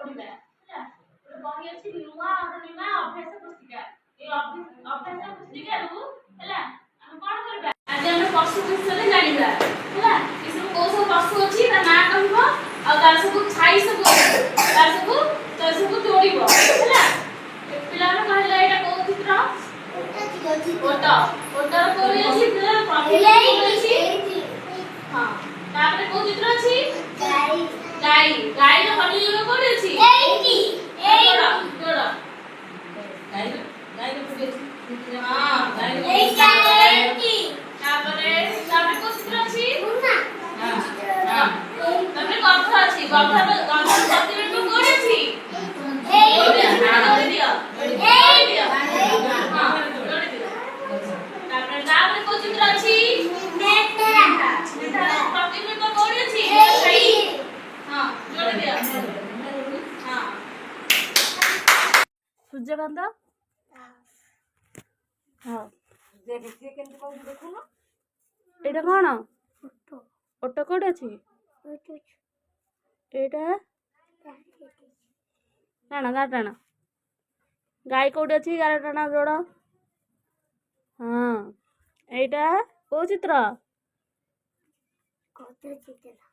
ପଢିବା ହେଲା ଗୋଟେ ବହି ଅଛି ନୂଆ ଅରୁଣିମା ଅଭ୍ୟାସ ପୁସ୍ତିକା ଏ ଅଭ୍ୟାସ ପୁସ୍ତିକାରୁ ହେଲା ଆମେ କଣ କରିବା ଆଜି ଆମେ ପଶୁ ବିଷୟରେ ଜାଣିବା ହେଲା ଏ ସବୁ କୋଉ ସବୁ ପଶୁ ଅଛି ତା ନାଁ କହିବ ଆଉ ତାର ସବୁ ଛାଇ ସବୁ ଅଛି ତାର ସବୁ ଯୋଡ଼ିବ ହେଲା ପିଲାମାନେ କହିଲେ ଏଇଟା କୋଉ ଚିତ୍ର ओटर कोरी अछि प्रति हां तापर को चित्र अछि गाई गाई रो हनी रो कोरी अछि एइटी जोड़ा गाई रो कोरी अछि हां गाई रो एइटी तापर को चित्र अछि हां हां तापर गधा अछि गधा प्रति रो कोरी अछि एइटी जोड़ी दियो चित्र अछि मेटा प्रतिबिंब कोड अछि हां जोड़ दिया हां सूर्यकांत हां देखिए केन को देखुनो एटा कोन ओटो कोड अछि एटा ना गाटाना गाय कोड अछि गाटाना जोड़ हां एटा को चित्र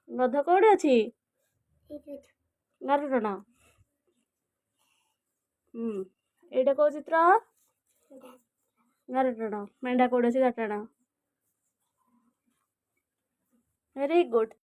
गध कोड अछि गाटाना एटा को चित्र गाटाना मेंढा कोड अछि गाटाना वेरी गुड।